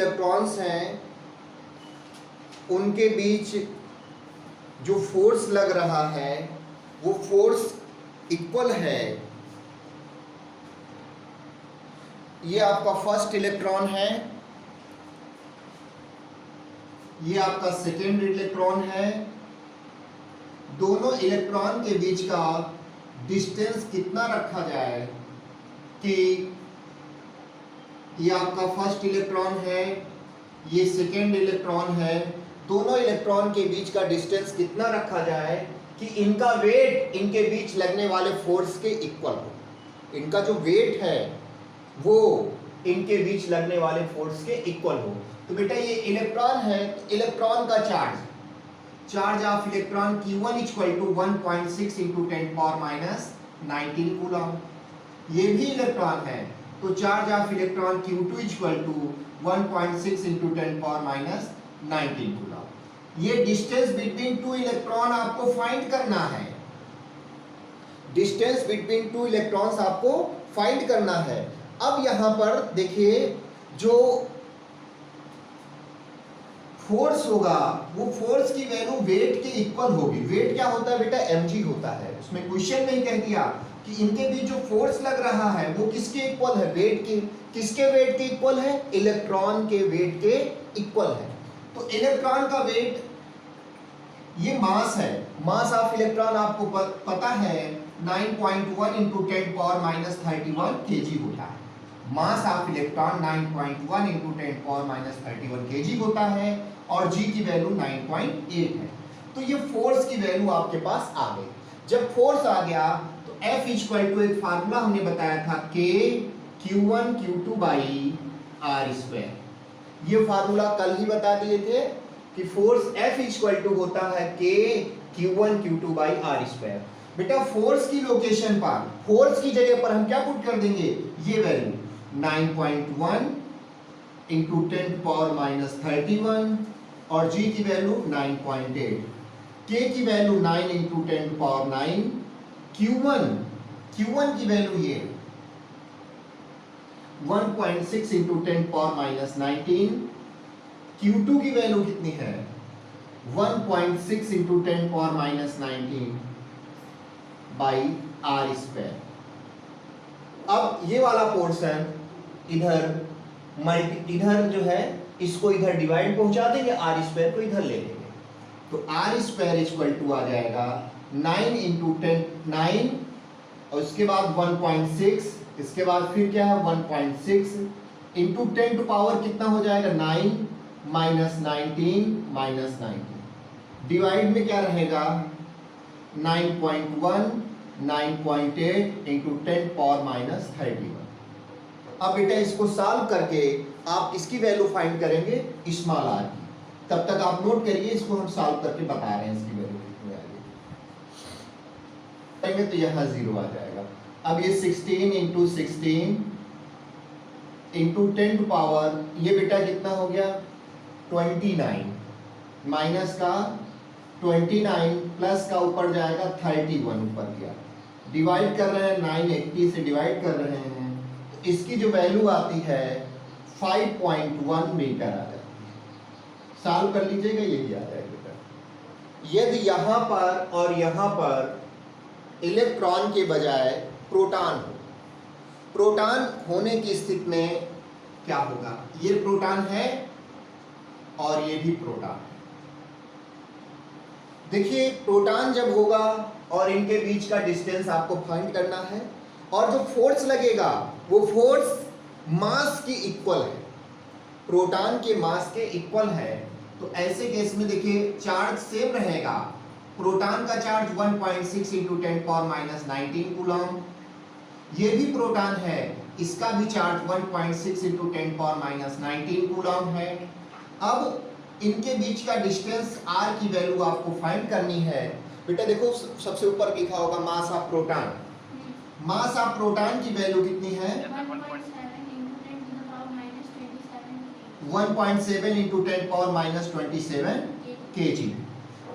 Electrons हैं उनके बीच जो फोर्स लग रहा है वो फोर्स इक्वल है। ये आपका फर्स्ट इलेक्ट्रॉन है, ये आपका सेकेंड इलेक्ट्रॉन है। दोनों इलेक्ट्रॉन के बीच का डिस्टेंस कितना रखा जाए कि ये आपका फर्स्ट इलेक्ट्रॉन है, ये सेकेंड इलेक्ट्रॉन है, दोनों इलेक्ट्रॉन के बीच का डिस्टेंस कितना रखा जाए कि इनका वेट इनके बीच लगने वाले फोर्स के इक्वल हो। इनका जो वेट है वो इनके बीच लगने वाले फोर्स के इक्वल हो। तो बेटा ये इलेक्ट्रॉन है, इलेक्ट्रॉन का charge of electron Q1 equal to 1.6 into 10⁻19 coulomb. ये भी इलेक्ट्रॉन है, तो charge of electron Q2 equal to 1.6 into 10⁻19 coulomb. ये डिस्टेंस बिटवीन टू इलेक्ट्रॉन आपको फाइंड करना है। डिस्टेंस बिटवीन टू इलेक्ट्रॉन्स आपको फाइंड करना है। अब यहां पर देखिए जो फोर्स होगा वो फोर्स की वैल्यू वेट के इक्वल होगी। वेट क्या होता है बेटा? mg होता है। उसमें क्वेश्चन में कह दिया कि इनके बीच जो फोर्स लग रहा है वो किसके इक्वल है? वेट के। किसके वेट के इक्वल है? इलेक्ट्रॉन के वेट के इक्वल है। तो इलेक्ट्रॉन का वेट ये मास है। मास ऑफ इलेक्ट्रॉन आपको पता है 9.1 इंटू 10⁻31 kg होता है। Mass of electron 9.1 into 10⁻31 kg होता है और g की वैल्यू 9.8 है। तो ये फोर्स की वैल्यू आपके पास आ गई। जब फोर्स आ गया तो F इक्वल टू एक फार्मूला हमने बताया था K Q1 Q2 by R square. ये फार्मूला कल ही बता दिए थे कि फोर्स F इक्वल टू होता है K Q1 Q2 by R square. बेटा फोर्स की लोकेशन पर, फोर्स की जगह पर हम क्या पुट कर देंगे? ये वैल्यू 9.1 इंटू 10⁻31 और g की वैल्यू 9.8, k की वैल्यू 9 इंटू 10⁻9, Q1 की वैल्यू ये 1.6 इंटू 10⁻19, Q2 की वैल्यू कितनी है? 1.6 इंटू 10⁻19 बाई R स्क्वायर। अब ये वाला पोर्शन इधर जो है इसको इधर डिवाइड पहुंचा देंगे, R स्क्वायर को इधर ले लेंगे, तो R स्क्वायर इक्वल टू आ जाएगा 9 इंटू 9 और इसके बाद 1.6, इसके बाद फिर क्या है 1.6 इंटू 10 टू पावर कितना हो जाएगा? 9 माइनस 19 डिवाइड में क्या रहेगा? 9.1 9.8 इंटू 10⁻31। अब बेटा इसको सॉल्व करके आप इसकी वैल्यू फाइंड करेंगे स्मॉल r की। तब तक आप नोट करिए, इसको हम सॉल्व करके बता रहे हैं इसकी वैल्यू कितनी आएगी। तो यहाँ 0 आ जाएगा। अब ये 16 इंटू 16 इंटू 10 टू पावर ये बेटा कितना हो गया? 29 माइनस का 29 प्लस का ऊपर जाएगा 31 ऊपर गया, डिवाइड कर रहे हैं 980 से डिवाइड कर रहे हैं, तो इसकी जो वैल्यू आती है 5.1 मीटर आ जाती है। सॉल्व कर लीजिएगा, यही आ जाएगा। यदि यहाँ पर और यहाँ पर इलेक्ट्रॉन के बजाय प्रोटॉन हो, प्रोटॉन होने की स्थिति में क्या होगा? ये प्रोटॉन है और ये भी प्रोटॉन है। देखिए प्रोटॉन जब होगा और इनके बीच का डिस्टेंस आपको फाइंड करना है और जो फोर्स लगेगा वो फोर्स मास की इक्वल है, प्रोटॉन के मास के इक्वल है। तो ऐसे केस में देखिए चार्ज सेम रहेगा। प्रोटॉन का चार्ज 1.6 इंटू 10⁻19 कूलम, ये भी प्रोटॉन है, इसका भी चार्ज 1.6 इंटू 10⁻19 कूलम है। अब इनके बीच का डिस्टेंस r की वैल्यू आपको फाइंड करनी है। बेटा देखो सबसे ऊपर लिखा होगा mass of proton. Mass of proton की वैल्यू कितनी है? 1.7 इंटू 10⁻27 kg।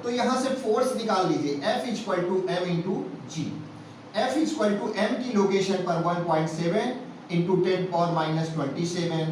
तो यहां से फोर्स निकाल लीजिए, F equal to m into g. F equal to m की लोकेशन पर 1.7 इंटू 10⁻27,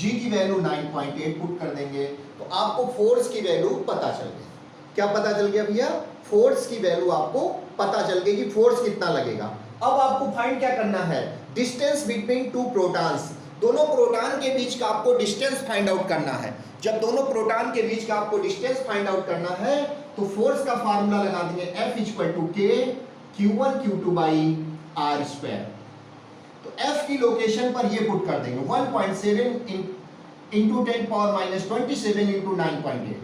जी की वैल्यू 9.8 पुट कर देंगे तो आपको फोर्स की वैल्यू पता चल गई। क्या पता चल गया भैया? फोर्स की वैल्यू आपको पता चल गई कि फोर्स कितना लगेगा। अब आपको फाइंड क्या करना है? डिस्टेंस बिटवीन टू प्रोटॉन्स, दोनों प्रोटॉन के बीच का आपको डिस्टेंस फाइंड आउट करना है। जब दोनों प्रोटॉन के बीच का आपको डिस्टेंस फाइंड आउट करना है तो फोर्स का फार्मूला लगा देंगे F equal to K Q1 Q2 by R square. तो F की लोकेशन पर ये पुट कर देंगे 1.7 into 10 power minus 27 into 9.8,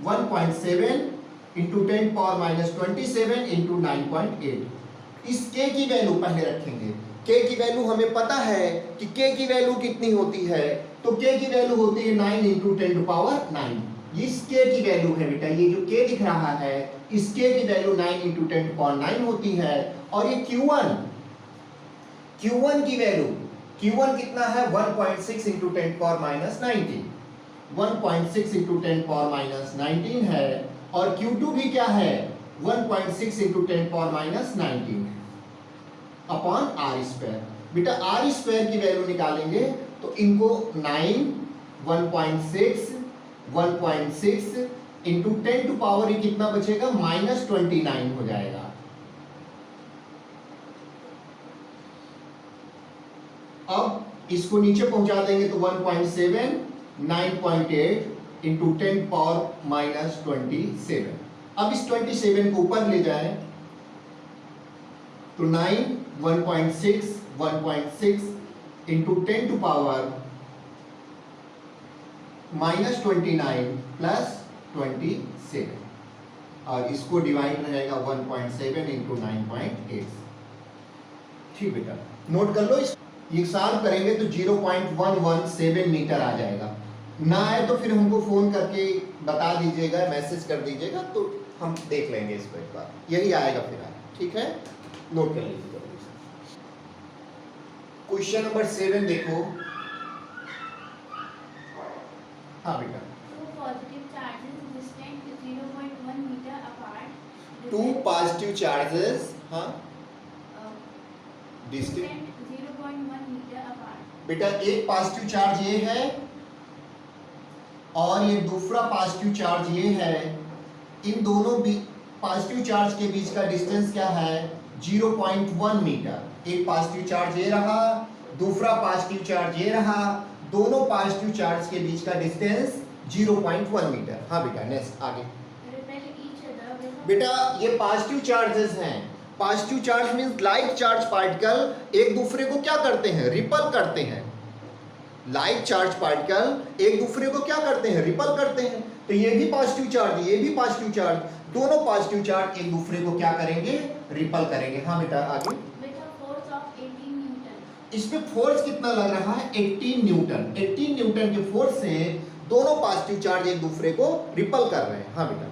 1.7 into 10 power minus 27 into 9.8। इस K की वैल्यू पहले रखेंगे। K की वैल्यू हमें पता है कि K की वैल्यू कितनी होती है, तो K की वैल्यू होती है 9 इंटू 10 टू पावर 9। इस K की वैल्यू है बेटा, ये जो K दिख रहा है इस K की वैल्यू 9 इंटू 10 टू पावर 9 होती है। और ये Q1 की वैल्यू, Q1 कितना है 1.6 into 10 power minus 19, 1.6 into 10 power minus 19 है। और Q2 भी क्या है 1.6 into 10 power minus 19 upon R square. बेटा आर स्क्वायर की वैल्यू निकालेंगे तो इनको 9, 1.6, 1.6 इंटू 10 टू पावर ये कितना बचेगा माइनस 29 हो जाएगा। अब इसको नीचे पहुंचा देंगे तो 1.7, 9.8 इंटू 10 पावर माइनस 27। अब इस 27 को ऊपर ले जाए तो 9, 1.6, 1.6 into 10 to power minus 29 plus 27 और इसको डिवाइड रहेगा 1.7 इंटू 9.8। ठीक बेटा नोट कर लो, इस ये सॉल्व करेंगे तो 0.117 मीटर आ जाएगा। ना आए तो फिर हमको फोन करके बता दीजिएगा, मैसेज कर दीजिएगा तो हम देख लेंगे इसको एक बार, यही आएगा फिर ठीक है। नोट कर लीजिएगा। क्वेश्चन नंबर 7 देखो। हाँ बेटा, टू पॉजिटिव चार्जेस हाँ डिस्टेंस बेटा एक पॉजिटिव चार्ज ये है और ये दूसरा पॉजिटिव चार्ज ये है। इन दोनों पॉजिटिव चार्ज के बीच का डिस्टेंस क्या है 0.1 मीटर। एक पॉजिटिव चार्ज ये रहा, दूसरा पॉजिटिव चार्ज ये रहा, दोनों पॉजिटिव चार्ज के बीच का डिस्टेंस 0.1 मीटर। हाँ बेटा नेक्स्ट आगे। बेटा ये पॉजिटिव चार्जेस हैं। Positive charge means light charge particle एक दूसरे को क्या करते हैं रिपल करते हैं। लाइट चार्ज पार्टिकल एक दूसरे को क्या करते हैं रिपल करते हैं। तो ये भी पॉजिटिव चार्ज ये भी पॉजिटिव चार्ज, दोनों पॉजिटिव चार्ज एक दूसरे को क्या करेंगे रिपल करेंगे। हाँ बेटा आगे। इसमें फोर्स कितना लग रहा है 18 न्यूटन। 18 न्यूटन के फोर्स से दोनों पॉजिटिव चार्ज एक दूसरे को रिपल कर रहे हैं। हाँ बेटा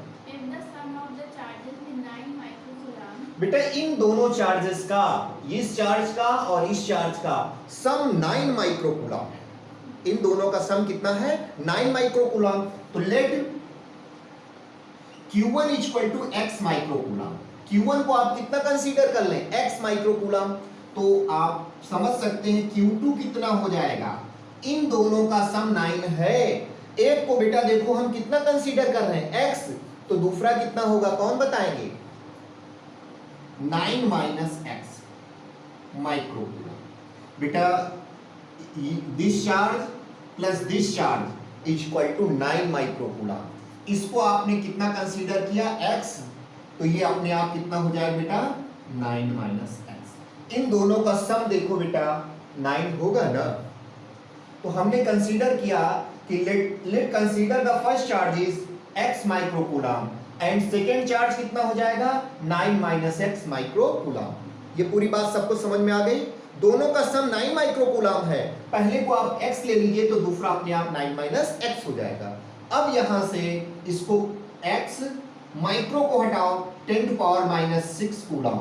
बेटा इन दोनों चार्जेस का, इस चार्ज का और इस चार्ज का सम 9 माइक्रोकूलम है। इन दोनों का सम कितना है 9 माइक्रोकूलम। तो let Q1 equal to x microcoulomb. Q1 को आप कितना कंसीडर कर लें x माइक्रोकूलम, तो आप समझ सकते हैं Q2 कितना हो जाएगा। इन दोनों का सम 9 है। एक को बेटा देखो हम कितना कंसीडर कर रहे हैं x, तो दूसरा कितना होगा कौन बताएंगे 9 माइनस x माइक्रोकूलम। बेटा this charge plus this charge equal to 9 microcoulomb. इसको आपने कितना कंसीडर किया x, तो ये अपने आप कितना हो जाएगा बेटा 9 माइनस x। इन दोनों का सम देखो बेटा 9 होगा ना। तो हमने कंसीडर किया कि late consider the first charge is x microcoulomb and second charge कितना हो जाएगा 9 माइनस x माइक्रोकूलम। ये पूरी बात सबको समझ में आ गई। दोनों का सम 9 माइक्रोकूलम है। पहले को आप x ले लीजिए तो दूसरा अपने आप 9 माइनस x हो जाएगा। अब यहां से इसको x माइक्रो को हटाओ 10 टू पावर माइनस 6 कूलम।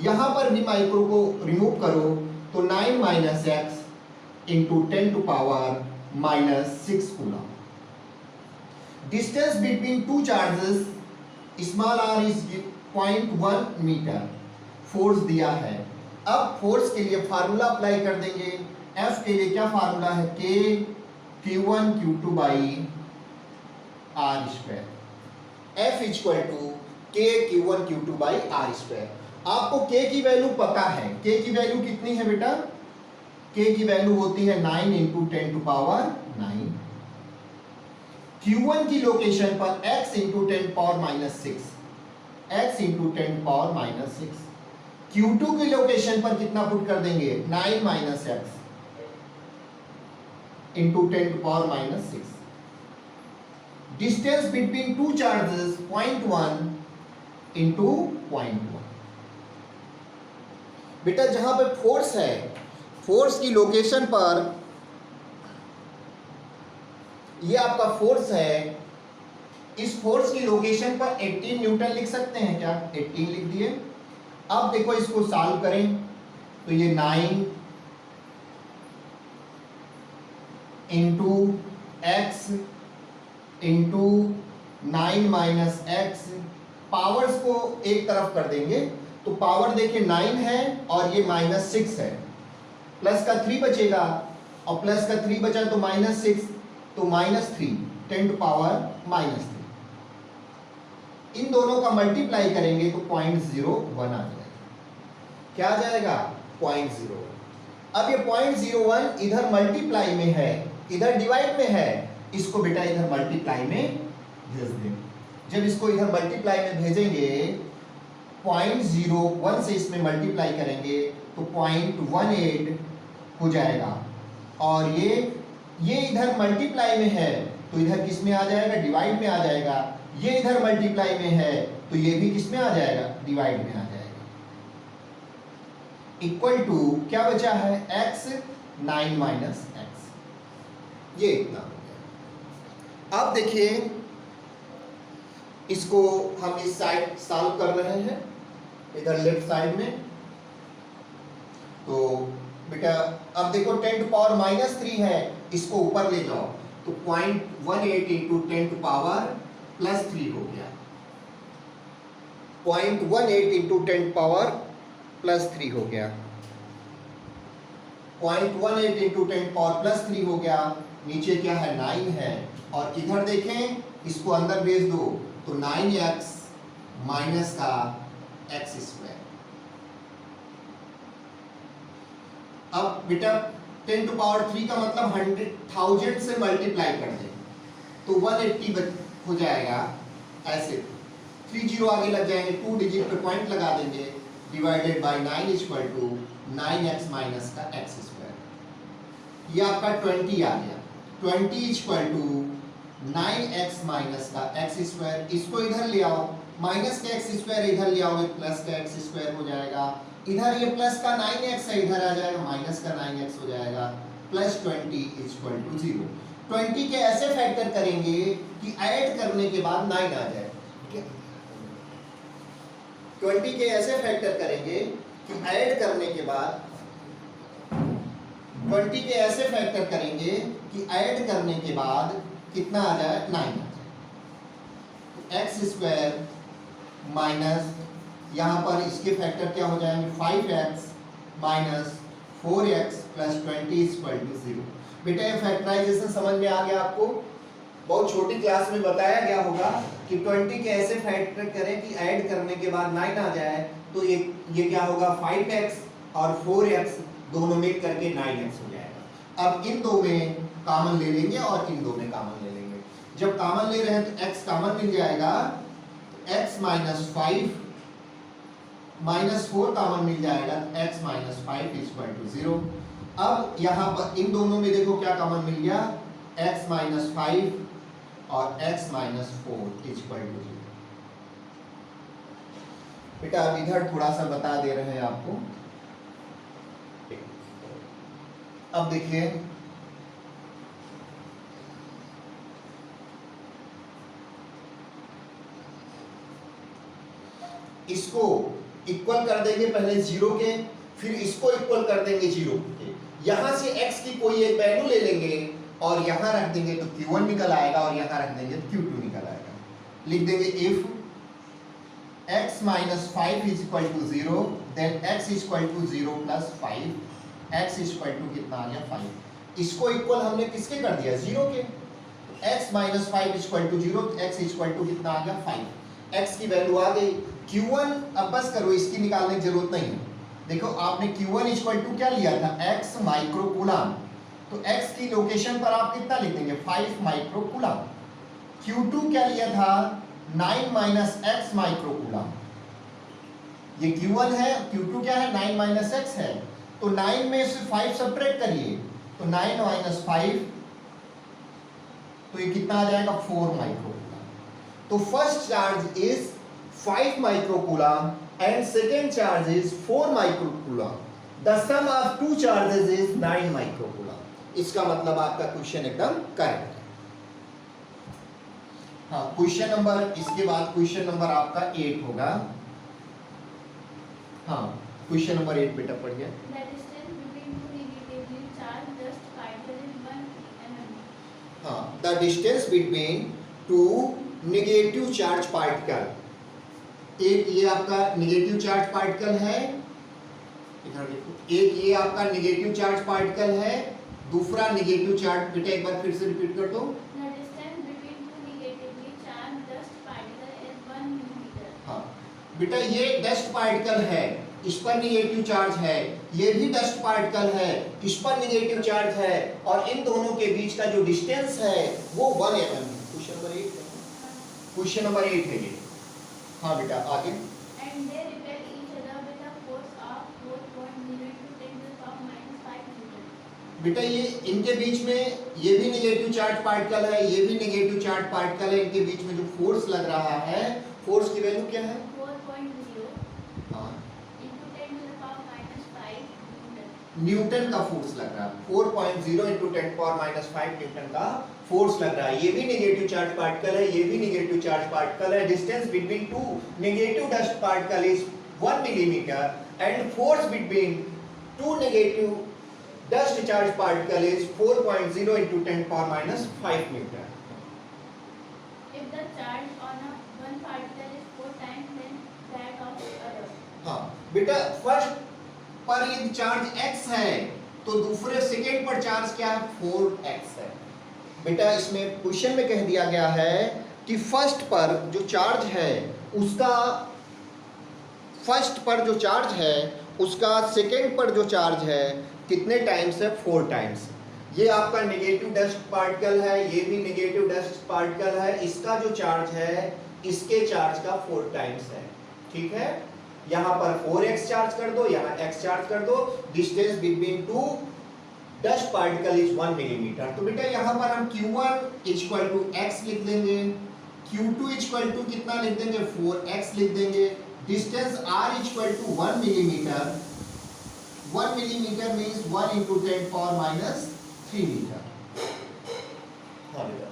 यहां पर भी माइक्रो को रिमूव करो तो 9 minus x into 10 to power minus 6 coulomb. Distance between two charges small r is 0.1 metre. Force दिया है। अब फोर्स के लिए फार्मूला अप्लाई कर देंगे एफ के लिए क्या फार्मूला है, K Q1 Q2 by R square. F equal to K Q1 Q2 by R square. आपको के की वैल्यू पता है, के की वैल्यू कितनी है बेटा, के की वैल्यू होती है 9 इंटू 10 टू पावर 9। Q1 की लोकेशन पर x into 10 power minus 6, x into 10 power minus 6। Q2 की लोकेशन पर कितना पुट कर देंगे, 9 minus x into 10 to power minus 6। Distance between two charges 0.1 into 0.1। बेटा जहां पे फोर्स है, फोर्स की लोकेशन पर, ये आपका फोर्स है, इस फोर्स की लोकेशन पर 18 न्यूटन लिख सकते हैं क्या, 18 लिख दिए। अब देखो इसको सॉल्व करें तो ये 9 into x into 9 minus x, powers को एक तरफ कर देंगे तो पावर देखिए 9 है और ये माइनस 6 है, प्लस का 3 बचेगा और प्लस का 3 बचा तो माइनस 6, तो माइनस 3 10 टू पावर माइनस 3। इन दोनों का मल्टीप्लाई करेंगे तो 0.01 आ जाएगा। क्या आ जाएगा, 0.01। अब ये 0.01 इधर मल्टीप्लाई में है, इधर डिवाइड में है, इसको बेटा इधर मल्टीप्लाई में भेज देंगे। जब इसको इधर मल्टीप्लाई में भेजेंगे 0.01 से इसमें मल्टीप्लाई करेंगे तो 0.18 हो जाएगा, और ये इधर मल्टीप्लाई में है तो इधर किस में आ जाएगा, डिवाइड में आ जाएगा। ये इधर मल्टीप्लाई में है तो ये भी किस में आ जाएगा, डिवाइड में आ जाएगा। इक्वल टू क्या बचा है, x 9 माइनस एक्स, ये इतना हो गया। अब देखिए इसको हम इस साइड सॉल्व कर रहे हैं, इधर लेफ्ट साइड में। तो बेटा अब देखो 10 टू पावर माइनस 3 है, इसको ऊपर ले जाओ तो 0.18 इंटू 10 टू पावर प्लस 3 हो गया। 0.18 इंटू 10 पावर प्लस 3 हो गया, 0.18 इंटू 10 पावर प्लस 3 हो गया। नीचे क्या है, 9 है, और इधर देखें इसको अंदर भेज दो तो 9x माइनस का एक्स स्क्वायर। अब बेटा 10 टू पावर 3 का मतलब 100,000 से मल्टीप्लाई कर दें तो 180 हो जाएगा। ऐसे 30 आगे लग जाएंगे, 2 डिजिट पे पॉइंट लगा देंगे, divided by 9 equal to 9x minus का एक्स स्क्वायर। ये आपका 20 आ गया, 20 इक्वल टू 9x माइनस का एक्स स्क्वायर। इसको इधर ले आओ, माइनस का एक्स स्क्वायर इधर ले आओगे, प्लस का एक्स स्क्वायर हो जाएगा। इधर ये प्लस का 9x है, इधर आ जाएगा माइनस का 9x हो जाएगा, प्लस 20 इक्वल टू 0। 20 के ऐसे फैक्टर करेंगे कि ऐड करने के बाद 9 आ जाए। 20 के ऐसे फैक्टर करेंगे कि ऐड करने के बाद 20 के ऐसे फैक्टर करेंगे कि ऐड करने के बाद कितना आ जाए, 9 आ जाए। एक्स स्क्वायर माइनस, यहाँ पर इसके फैक्टर क्या हो जाएंगे, 5x minus 4x plus 20 equal to 0। बेटा ये फैक्टराइजेशन समझ में आ गया आपको, बहुत छोटी क्लास में बताया गया होगा कि 20 के ऐसे फैक्टर करें कि ऐड करने के बाद 9 आ जाए, तो ये क्या होगा, 5x और 4x दोनों मिल करके 9x हो जाएगा। अब इन दो में कॉमन ले लेंगे और इन दो में कॉमन ले लेंगे। जब कॉमन ले रहे हैं तो x कॉमन मिल जाएगा, x माइनस 5 माइनस 4 कॉमन मिल जाएगा, x माइनस 5 इक्वल टू 0। अब यहाँ पर इन दोनों में देखो क्या कॉमन मिल गया, x माइनस 5 और x माइनस 4 इक्वल टू 0। बेटा अब इधर थोड़ा सा बता दे रहे हैं आपको। अब देखिए इसको इक्वल कर देंगे पहले 0 के, फिर इसको इक्वल कर देंगे 0 के। यहां से x की कोई एक वैल्यू ले लेंगे और यहां रख देंगे तो Q1 निकल आएगा, और यहां रख देंगे तो Q2 निकल आएगा। लिख देंगे if x minus 5 is equal to 0 then x is equal to 0 plus 5 x equal to कितना आ गया 5। इसको इक्वल हमने किसके कर दिया 0 के, x minus 5 equal to 0, x equal to कितना आ गया 5। x की वैल्यू आ गई। q1 अब बस करो, इसकी निकालने की जरूरत नहीं है। देखो आपने q1 इक्वल टू क्या लिया था x माइक्रोकूलम, तो x की लोकेशन पर आप कितना लिख देंगे 5 माइक्रोकूलम। q2 क्या लिया था 9 माइनस x माइक्रोकूलम, ये q1 है, q2 क्या है 9 माइनस x है, तो 9 में से 5 सब्ट्रैक्ट करिए, तो 9 माइनस 5, तो ये कितना आ जाएगा 4 माइक्रोकूलम। तो first charge is 5 microcoulomb and second charge is 4 microcoulomb. The sum of two charges is 9 microcoulomb. इसका मतलब आपका क्वेश्चन एकदम करेक्ट है। हाँ, क्वेश्चन नंबर, इसके बाद क्वेश्चन नंबर आपका 8 होगा। हाँ, क्वेश्चन नंबर 8 बेटा पढ़िए। हाँ, the distance between to negative charge particle, एक ये आपका नेगेटिव चार्ज पार्टिकल है, इधर देखो, एक ये आपका नेगेटिव चार्ज पार्टिकल है, दूसरा नेगेटिव चार्ज, बेटा एक बार फिर से रिपीट कर दो। हाँ बेटा, ये डस्ट पार्टिकल है, इस पर नेगेटिव चार्ज है, ये भी डस्ट पार्टिकल है, इस पर नेगेटिव चार्ज है, और इन दोनों के बीच का जो डिस्टेंस है वो 1 mm है। क्वेश्चन नंबर 8 है, क्वेश्चन नंबर 8 है ये। हाँ बेटा आगे। बेटा ये इनके बीच में, ये भी नेगेटिव चार्ज पार्टिकल है, ये भी नेगेटिव चार्ज पार्टिकल है, इनके बीच में जो फोर्स लग रहा है, फोर्स की वैल्यू क्या है 4.0 हाँ into 10 to the power minus 5 Newton. Newton का फोर्स लग रहा है, 4.0 into 10 power minus 5 न्यूटन का फोर्स लग रहा है। ये भी नेगेटिव चार्ज पार्टिकल है, ये भी नेगेटिव चार्ज पार्टिकल है। Distance between to negative dust particle is 1 millimetre and force between two negative dust charge particle is 4.0 into 10 power minus 5 Newton. If the charge on a one particle is 4 times than that of other। हाँ बेटा, first पर यदि charge x है तो दूसरे second पर charge क्या है 4x है। बेटा इसमें क्वेश्चन में कह दिया गया है कि फर्स्ट पर जो चार्ज है उसका, फर्स्ट पर जो चार्ज है उसका सेकेंड पर जो चार्ज है कितने टाइम्स है 4 टाइम्स। ये आपका नेगेटिव डस्ट पार्टिकल है, ये भी नेगेटिव डस्ट पार्टिकल है, इसका जो चार्ज है इसके चार्ज का 4 टाइम्स है। ठीक है, यहाँ पर 4x चार्ज कर दो, यहाँ x चार्ज कर दो। Distance between to dust particle is 1 millimetre. तो बेटा यहाँ पर हम q1 इक्वल टू x लिख देंगे, q2 इक्वल टू कितना लिख देंगे 4x लिख देंगे। डिस्टेंस r equal to 1 millimetre, 1 millimetre means 1 into 10 power minus 3 metre. हाँ बेटा।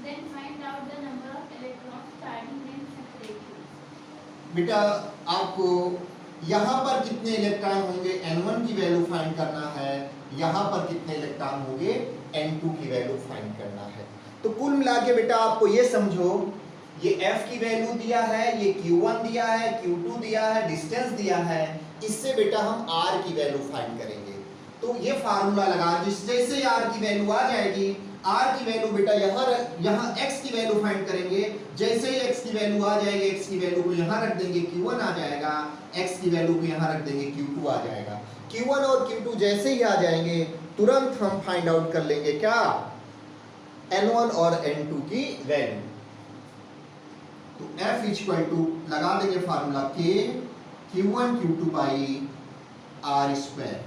Then find out the number of electrons charging them separately। बेटा आपको यहाँ पर कितने इलेक्ट्रॉन होंगे N1 की वैल्यू फाइंड करना है, यहाँ पर कितने इलेक्ट्रॉन होंगे N2 की वैल्यू फाइंड करना है। तो कुल मिला के बेटा आपको ये समझो, ये F की वैल्यू दिया है, ये Q1 दिया है, Q2 दिया है, डिस्टेंस दिया है, इससे बेटा हम R की वैल्यू फाइंड करेंगे। तो ये फार्मूला लगा, जैसे R की वैल्यू आ जाएगी, R की वैल्यू बेटा यहाँ x की वैल्यू फाइंड करेंगे, जैसे ही x की वैल्यू आ जाएगी, x की वैल्यू को यहाँ रख देंगे, Q1 आ जाएगा, x की वैल्यू को यहाँ रख देंगे, Q2 आ जाएगा। Q1 और Q2 जैसे ही आ जाएंगे तुरंत हम फाइंड आउट कर लेंगे क्या N1 और N2 की वैल्यू। तो F इक्वल टू लगा देंगे formula K Q1 Q2 by R square.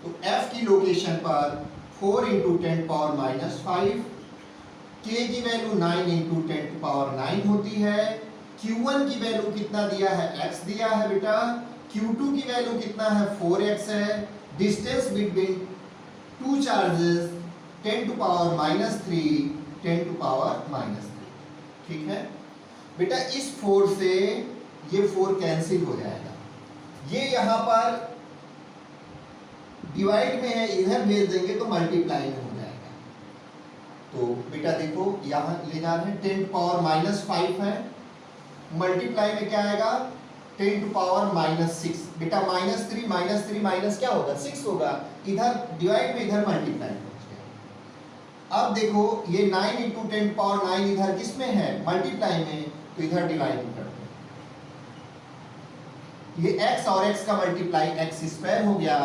तो F की लोकेशन पर 4 into 10 power minus 5, K की वैल्यू 9 into 10 power 9 होती है। Q1 की वैल्यू कितना दिया है x दिया है बेटा, Q2 की वैल्यू कितना है 4x है। Distance between two charges 10 to power minus 3, 10 to power minus 3। ठीक है बेटा, इस 4 से ये 4 कैंसिल हो जाएगा, ये यहाँ पर डिवाइड में है, इधर भेज देंगे तो मल्टीप्लाई में हो जाएगा। तो बेटा देखो यहाँ ले जा रहे हैं 10 पावर माइनस 5 है, मल्टीप्लाई में क्या आएगा 10 टू पावर -6। बेटा -3 -3 माइनस क्या होगा 6 होगा, इधर डिवाइड में इधर मल्टीप्लाई हो गया। अब देखो ये 9 इंटू 10 पावर 9 इधर किस में है मल्टीप्लाई में, तो इधर डिवाइड करते हैं। ये x और x का मल्टीप्लाई x स्क्वायर हो गया,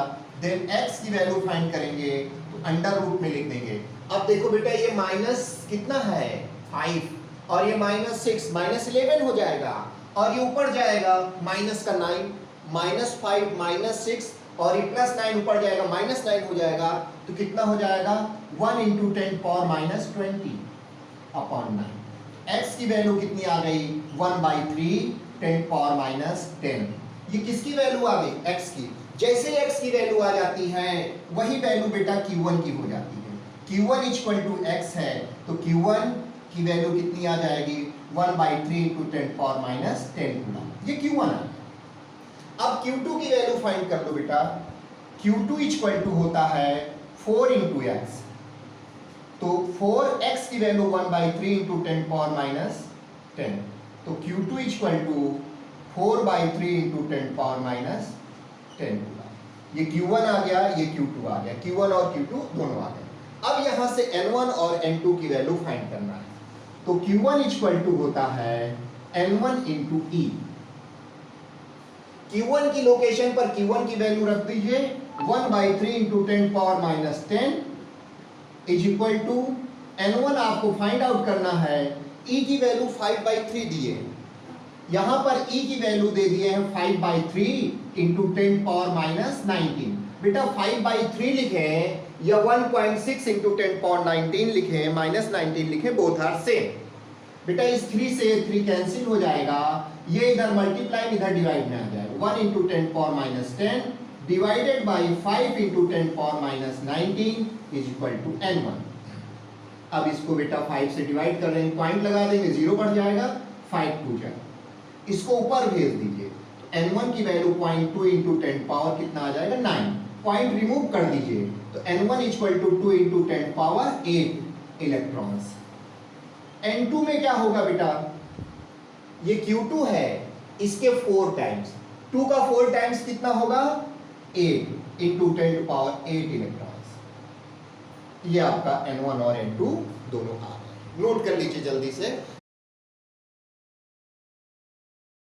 देन x की वैल्यू फाइंड करेंगे तो अंडर रूट में लिख देंगे। अब देखो बेटा ये माइनस कितना है 5 और ये -6 -11 हो जाएगा, और ये ऊपर जाएगा माइनस का 9 -5 -6 और ये +9 ऊपर जाएगा -9 हो जाएगा, तो कितना हो जाएगा 1 इंटू 10 पावर -20 अपॉन 9। x की वैल्यू कितनी आ गई 1/3 10 पावर -10। ये किसकी वैल्यू आ गई x की। जैसे x की वैल्यू आ जाती है वही वैल्यू बेटा q1 की हो जाती है। q1 इक्वल टू x है, तो q1 की वैल्यू कितनी आ जाएगी 1/3 इंटू 10 पावर -10 गुना, ये q1 आ गया। अब q2 की वैल्यू फाइंड कर लो बेटा। q2 इक्वल टू होता है 4 इंटू x, तो 4x की वैल्यू 1/3 इंटू 10 पावर -10, तो q2 equal to 4/3 into 10 power -10 होगा। ये q1 आ गया, ये q2 आ गया, q1 और q2 दोनों आ गए। अब यहां से n1 और n2 की वैल्यू फाइंड करना है, तो q1 इक्वल टू होता है n1 इंटू e। q1 की लोकेशन पर q1 की वैल्यू रख दीजिए 1/3 into 10 power -10 is equal to n1 आपको फाइंड आउट करना है, e की वैल्यू 5/3 दिए, यहां पर e की वैल्यू दे दिए हैं 5/3 इंटू 10 पावर -19। बेटा 5/3 लिखे हैं या 1.6 इंटू 10 पावर 19 लिखे हैं -19 लिखे, बोथ आर सेम। बेटा इस 3 से 3 कैंसिल हो जाएगा, ये इधर मल्टीप्लाई इधर डिवाइड में आ जाएगा। 1 into 10 power -10 divided by 5 into 10 power -19 is equal to n1। अब इसको बेटा 5 से डिवाइड कर रहे हैं, पॉइंट लगा देंगे 0 बढ़ जाएगा, 5 2 जाएगा, इसको ऊपर भेज दीजिए। n1 की वैल्यू 0.2 इंटू 10 पावर कितना आ जाएगा 9, पॉइंट रिमूव कर दीजिए, तो n1 equal to 2 into 10 power 8 electrons. n2 में क्या होगा बेटा, ये q2 है, इसके 4 टाइम्स, 2 का 4 टाइम्स कितना होगा 8 इंटू 10 पावर 8 इलेक्ट्रॉन्स। ये आपका n1 और n2 दोनों आ गए, नोट कर लीजिए जल्दी से।